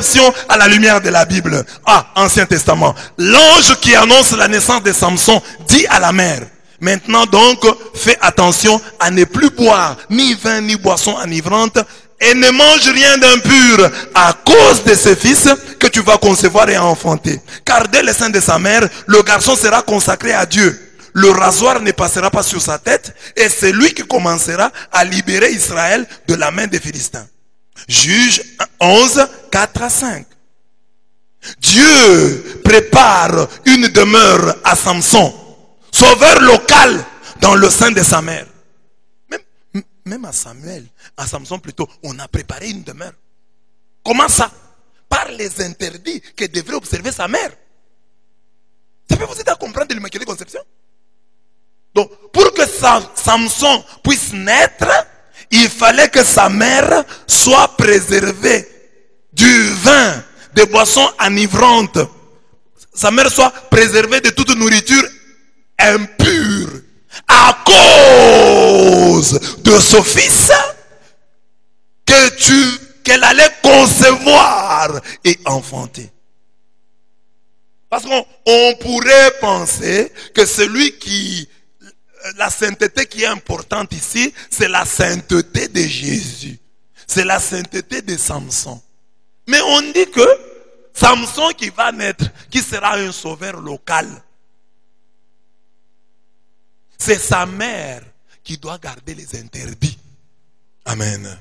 conception à la lumière de la Bible. Ah, Ancien Testament. L'ange qui annonce la naissance de Samson dit à la mère: maintenant donc, fais attention à ne plus boire ni vin ni boisson enivrante et ne mange rien d'impur à cause de ce fils que tu vas concevoir et enfanter. Car dès le sein de sa mère, le garçon sera consacré à Dieu. Le rasoir ne passera pas sur sa tête et c'est lui qui commencera à libérer Israël de la main des Philistins. Juge 11, 4 à 5. Dieu prépare une demeure à Samson, sauveur local dans le sein de sa mère. Même à Samuel, à Samson plutôt, on a préparé une demeure. Comment ça? Par les interdits que devrait observer sa mère. Ça peut vous aider à comprendre de l'Immaculée Conception? Donc, pour que Samson puisse naître, il fallait que sa mère soit préservée du vin, des boissons enivrantes. Sa mère soit préservée de toute nourriture impure. À cause de ce fils qu'elle allait concevoir et enfanter. Parce qu'on pourrait penser que celui qui... La sainteté qui est importante ici, c'est la sainteté de Jésus. C'est la sainteté de Samson. Mais on dit que Samson qui va naître, qui sera un sauveur local, c'est sa mère qui doit garder les interdits. Amen.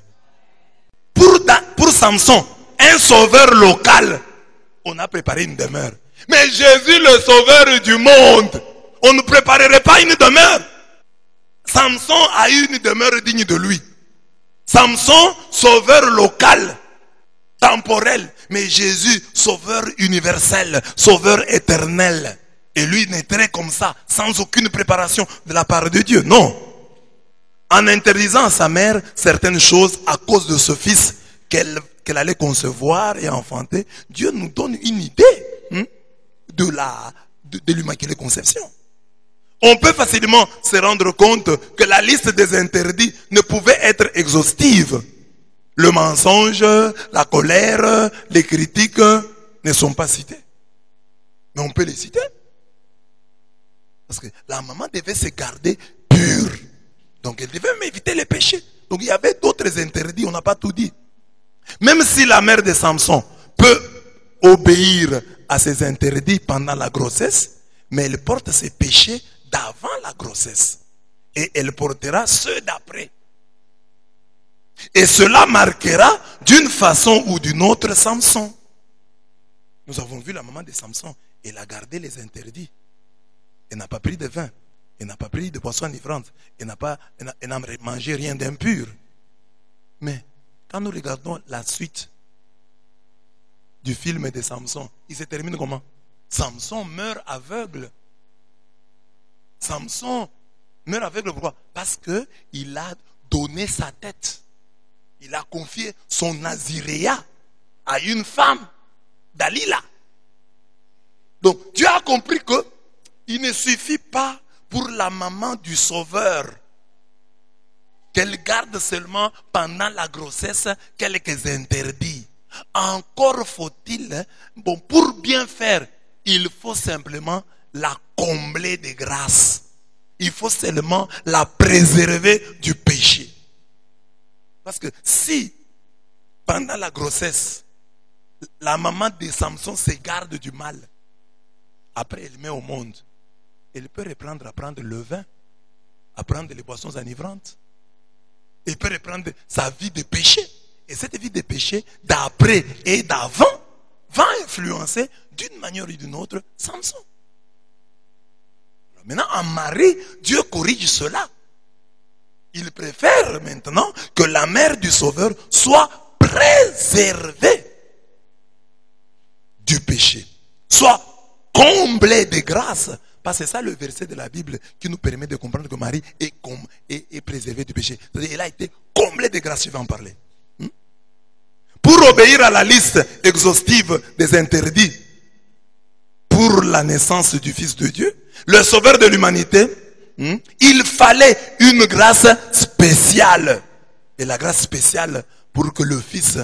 Pour Samson, un sauveur local, on a préparé une demeure. Mais Jésus, le sauveur du monde, on ne préparerait pas une demeure. Samson a eu une demeure digne de lui. Samson, sauveur local, temporel. Mais Jésus, sauveur universel, sauveur éternel. Et lui naîtrait comme ça, sans aucune préparation de la part de Dieu. Non. En interdisant à sa mère certaines choses à cause de ce fils qu'elle allait concevoir et enfanter, Dieu nous donne une idée de l'Immaculée Conception. On peut facilement se rendre compte que la liste des interdits ne pouvait être exhaustive. Le mensonge, la colère, les critiques ne sont pas cités. Mais on peut les citer. Parce que la maman devait se garder pure. Donc elle devait même éviter les péchés. Donc il y avait d'autres interdits, on n'a pas tout dit. Même si la mère de Samson peut obéir à ses interdits pendant la grossesse, mais elle porte ses péchés d'avant la grossesse. Et elle portera ceux d'après. Et cela marquera d'une façon ou d'une autre Samson. Nous avons vu la maman de Samson. Elle a gardé les interdits. Elle n'a pas pris de vin. Elle n'a pas pris de boisson enivrante. Elle n'a mangé rien d'impur. Mais quand nous regardons la suite du film de Samson, il se termine comment? Samson meurt aveugle. Samson meurt aveugle, pourquoi? Parce qu'il a donné sa tête. Il a confié son naziréat à une femme, Dalila. Donc Dieu a compris que il ne suffit pas pour la maman du sauveur qu'elle garde seulement pendant la grossesse quelques interdits. Encore faut-il, pour bien faire, il faut simplement la combler de grâce. Il faut seulement la préserver du péché. Parce que si, pendant la grossesse, la maman de Samson se garde du mal, après elle met au monde, elle peut reprendre à prendre le vin, à prendre les boissons enivrantes. Elle peut reprendre sa vie de péché. Et cette vie de péché, d'après et d'avant, va influencer d'une manière ou d'une autre Samson. Maintenant, en Marie, Dieu corrige cela. Il préfère maintenant que la mère du Sauveur soit préservée du péché, soit comblée de grâce. Parce que c'est ça le verset de la Bible qui nous permet de comprendre que Marie est préservée du péché. C'est-à-dire qu'elle a été comblée de grâce, je vais en parler. Pour obéir à la liste exhaustive des interdits pour la naissance du Fils de Dieu, le Sauveur de l'humanité, il fallait une grâce spéciale. Et la grâce spéciale pour que le Fils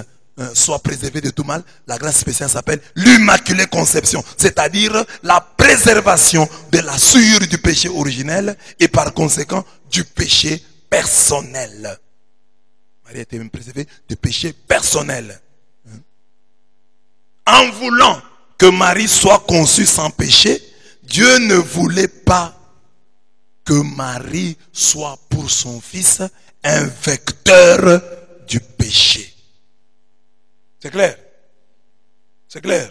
soit préservé de tout mal, la grâce spéciale s'appelle l'Immaculée Conception. C'est-à-dire la préservation de la souillure du péché originel et par conséquent du péché personnel. Marie a été même préservée du péché personnel. En voulant que Marie soit conçue sans péché, Dieu ne voulait pas que Marie soit pour son fils un vecteur du péché. C'est clair? C'est clair?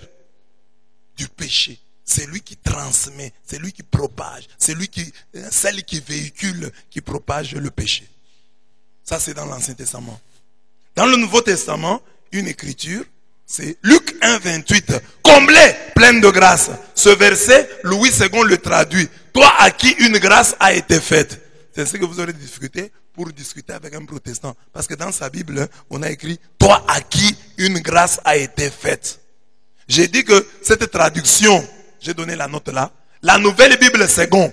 Du péché. C'est lui qui transmet, c'est lui qui propage, c'est lui qui, celle qui véhicule, qui propage le péché. Ça, c'est dans l'Ancien Testament. Dans le Nouveau Testament, une écriture, c'est Luc 1, 28. Comblé, pleine de grâce. Ce verset, Louis II le traduit. Toi à qui une grâce a été faite. C'est ce que vous aurez discuté pour discuter avec un protestant. Parce que dans sa Bible, on a écrit toi à qui une grâce a été faite. J'ai dit que cette traduction, j'ai donné la note là, la Nouvelle Bible Seconde,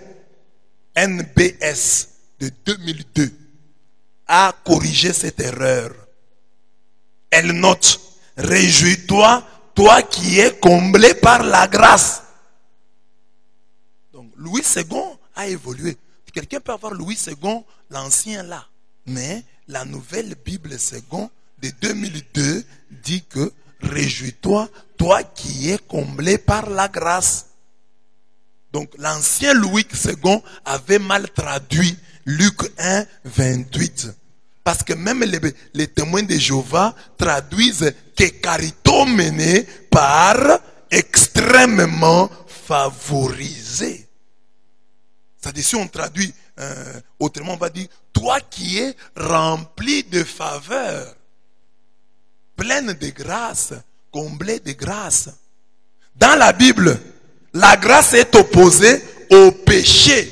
NBS de 2002, a corrigé cette erreur. Elle note, réjouis-toi, toi qui es comblé par la grâce. Donc Louis II a évolué. Quelqu'un peut avoir Louis II, l'ancien là. Mais la Nouvelle Bible Seconde de 2002 dit que réjouis-toi, toi qui es comblé par la grâce. Donc l'ancien Louis II avait mal traduit Luc 1, 28. Parce que même les témoins de Jéhovah traduisent que caritomene par extrêmement favorisé. C'est-à-dire si on traduit autrement, on va dire toi qui es rempli de faveur, pleine de grâce, comblé de grâce. Dans la Bible, la grâce est opposée au péché.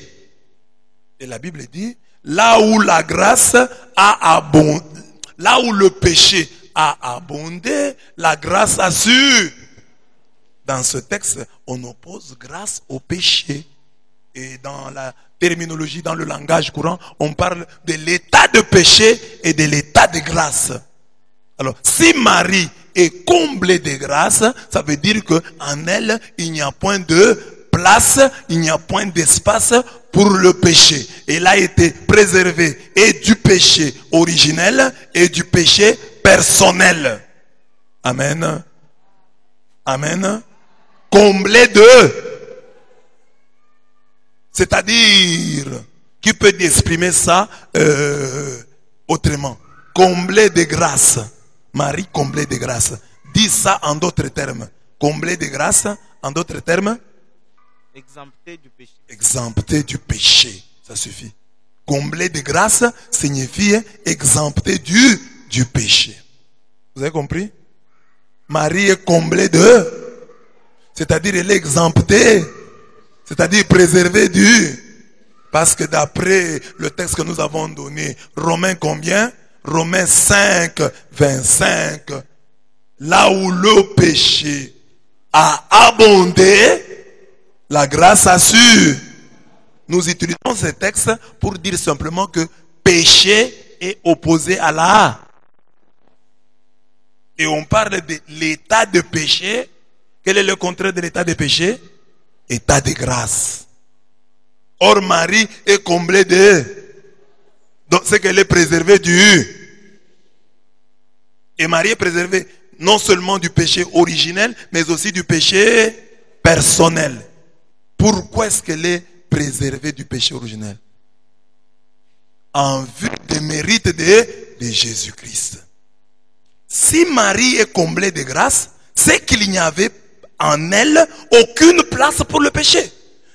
Et la Bible dit, là où la grâce a abondé, là où le péché a abondé, la grâce a su. Dans ce texte, on oppose grâce au péché. Et dans la terminologie, dans le langage courant, on parle de l'état de péché et de l'état de grâce. Alors, si Marie est comblée de grâce, ça veut dire qu'en elle, il n'y a point de place, il n'y a point d'espace pour le péché. Elle a été préservée et du péché originel et du péché personnel. Amen. Amen. Comblée de... C'est-à-dire, qui peut exprimer ça autrement? Comblé de grâce. Marie comblée de grâce. Dis ça en d'autres termes. Comblé de grâce, en d'autres termes? Exempté du péché. Exempté du péché. Ça suffit. Comblé de grâce signifie exempté du péché. Vous avez compris? Marie est comblée de... C'est-à-dire, elle est exemptée. C'est-à-dire préservé du... Parce que d'après le texte que nous avons donné, Romains combien? Romains 5, 25. Là où le péché a abondé, la grâce a su. Nous utilisons ce texte pour dire simplement que péché est opposé à la... Et on parle de l'état de péché. Quel est le contraire de l'état de péché? État de grâce. Or Marie est comblée de... Donc c'est qu'elle est préservée du... Et Marie est préservée non seulement du péché originel, mais aussi du péché personnel. Pourquoi est-ce qu'elle est préservée du péché originel? En vue des mérites de Jésus-Christ. Si Marie est comblée de grâce, c'est qu'il n'y avait en elle aucune place pour le péché.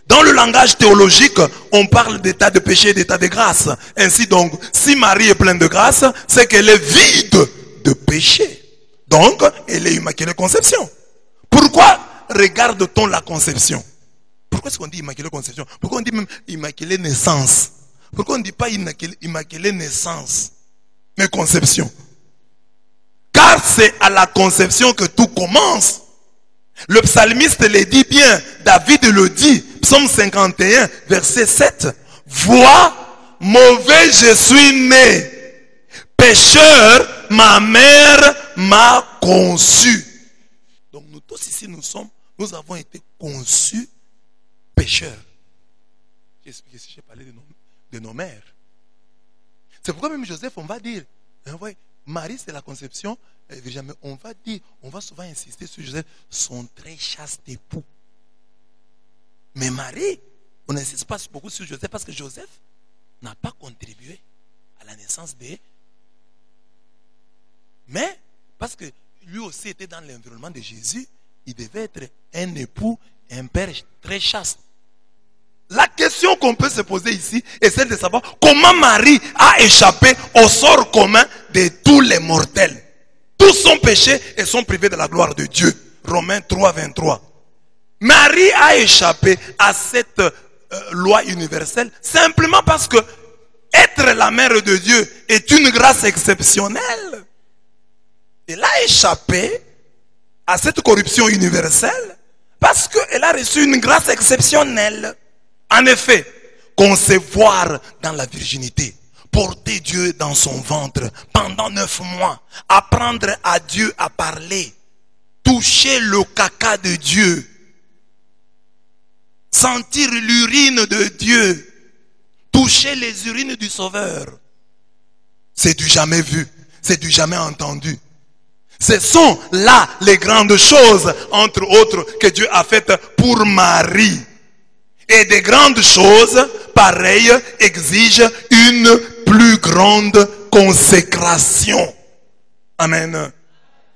Dans le langage théologique, on parle d'état de péché et d'état de grâce. Ainsi donc, si Marie est pleine de grâce, c'est qu'elle est vide de péché. Donc, elle est Immaculée Conception. Pourquoi regarde-t-on la conception? Pourquoi est-ce qu'on dit Immaculée Conception? Pourquoi on dit même Immaculée Naissance? Pourquoi on ne dit pas Immaculée Naissance, mais Conception? Car c'est à la conception que tout commence. Le psalmiste le dit bien, David le dit, psaume 51, verset 7. Vois, mauvais je suis né, pécheur ma mère m'a conçu. Donc nous tous ici, nous avons été conçus pécheurs. J'ai expliqué si j'ai parlé de nos mères. C'est pourquoi même Joseph, on va dire, Marie c'est la conception, mais on va dire, on va souvent insister sur Joseph, son très chaste époux. Mais Marie, on n'insiste pas beaucoup sur Joseph parce que Joseph n'a pas contribué à la naissance des... Mais, parce que lui aussi était dans l'environnement de Jésus, il devait être un époux, un père très chaste. La question qu'on peut se poser ici est celle de savoir comment Marie a échappé au sort commun de tous les mortels. Tous sont péchés et sont privés de la gloire de Dieu. Romains 3, 23. Marie a échappé à cette loi universelle simplement parce que être la mère de Dieu est une grâce exceptionnelle. Elle a échappé à cette corruption universelle parce qu'elle a reçu une grâce exceptionnelle. En effet, concevoir dans la virginité, porter Dieu dans son ventre pendant 9 mois, apprendre à Dieu à parler, toucher le caca de Dieu, sentir l'urine de Dieu, toucher les urines du Sauveur. C'est du jamais vu, c'est du jamais entendu. Ce sont là les grandes choses, entre autres, que Dieu a faites pour Marie. Et des grandes choses, pareilles, exigent une plus grande consécration. Amen.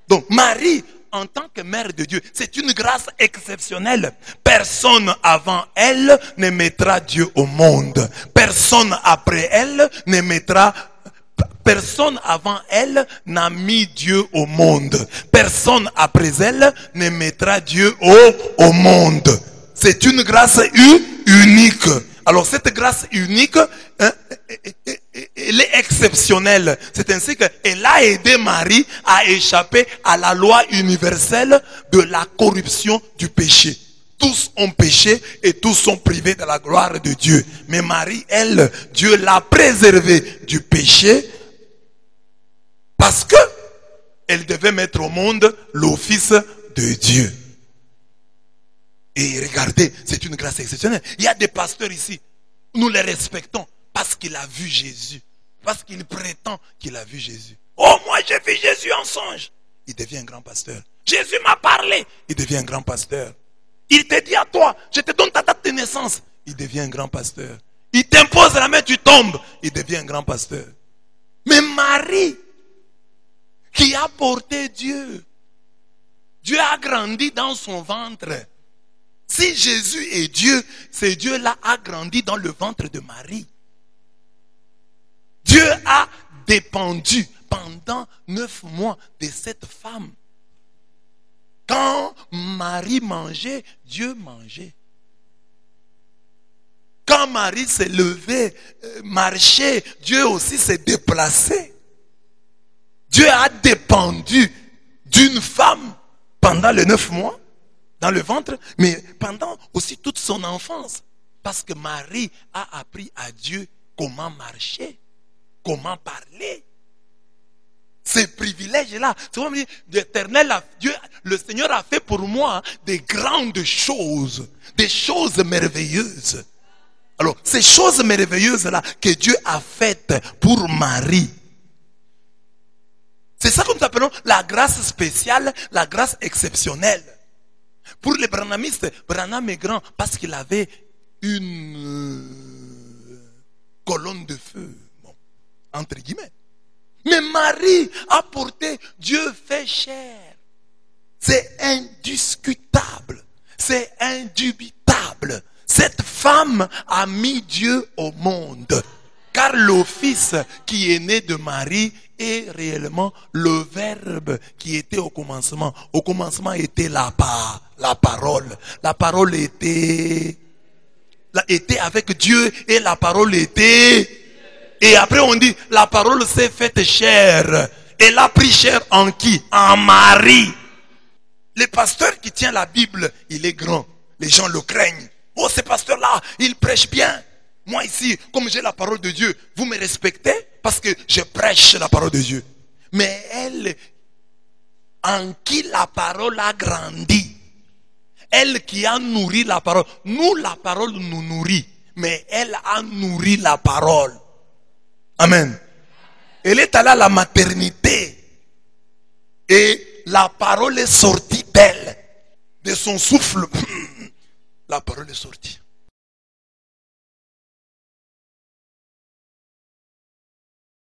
Donc Marie, en tant que mère de Dieu, c'est une grâce exceptionnelle. Personne avant elle ne mettra Dieu au monde. Personne après elle ne mettra... Personne avant elle n'a mis Dieu au monde. Personne après elle ne mettra Dieu au monde. C'est une grâce unique. Alors cette grâce unique, elle est exceptionnelle. C'est ainsi qu'elle a aidé Marie à échapper à la loi universelle de la corruption du péché. Tous ont péché et tous sont privés de la gloire de Dieu. Mais Marie, elle, Dieu l'a préservée du péché parce que elle devait mettre au monde le Fils de Dieu. Et regardez, c'est une grâce exceptionnelle. Il y a des pasteurs ici, nous les respectons parce qu'il a vu Jésus. Parce qu'il prétend qu'il a vu Jésus. Oh, moi j'ai vu Jésus en songe. Il devient un grand pasteur. Jésus m'a parlé. Il devient un grand pasteur. Il te dit à toi, je te donne ta date de naissance. Il devient un grand pasteur. Il t'impose la main, tu tombes. Il devient un grand pasteur. Mais Marie, qui a porté Dieu, Dieu a grandi dans son ventre. Si Jésus est Dieu, ce Dieu-là a grandi dans le ventre de Marie. Dieu a dépendu pendant 9 mois de cette femme. Quand Marie mangeait, Dieu mangeait. Quand Marie s'est levée, marchait, Dieu aussi s'est déplacé. Dieu a dépendu d'une femme pendant les 9 mois. Dans le ventre, mais pendant aussi toute son enfance. Parce que Marie a appris à Dieu comment marcher, comment parler. Ces privilèges-là, c'est comme dire, l'Éternel, Dieu, le Seigneur a fait pour moi des grandes choses, des choses merveilleuses. Alors, ces choses merveilleuses-là que Dieu a faites pour Marie, c'est ça que nous appelons la grâce spéciale, la grâce exceptionnelle. Pour les branhamistes, Branham est grand parce qu'il avait une colonne de feu, bon, entre guillemets. Mais Marie a porté Dieu fait chair. C'est indiscutable, c'est indubitable. Cette femme a mis Dieu au monde. Car le Fils qui est né de Marie est réellement le Verbe qui était au commencement. Au commencement était la parole. La parole était avec Dieu et la parole était... Et après on dit, la parole s'est faite chair. Elle a pris chair en qui? En Marie. Le pasteur qui tient la Bible, il est grand. Les gens le craignent. Oh, ce pasteur-là, il prêche bien. Moi ici, comme j'ai la parole de Dieu, vous me respectez parce que je prêche la parole de Dieu. Mais elle, en qui la parole a grandi. Elle qui a nourri la parole. Nous, la parole nous nourrit, mais elle a nourri la parole. Amen. Elle est allée à la maternité et la parole est sortie d'elle. De son souffle, la parole est sortie.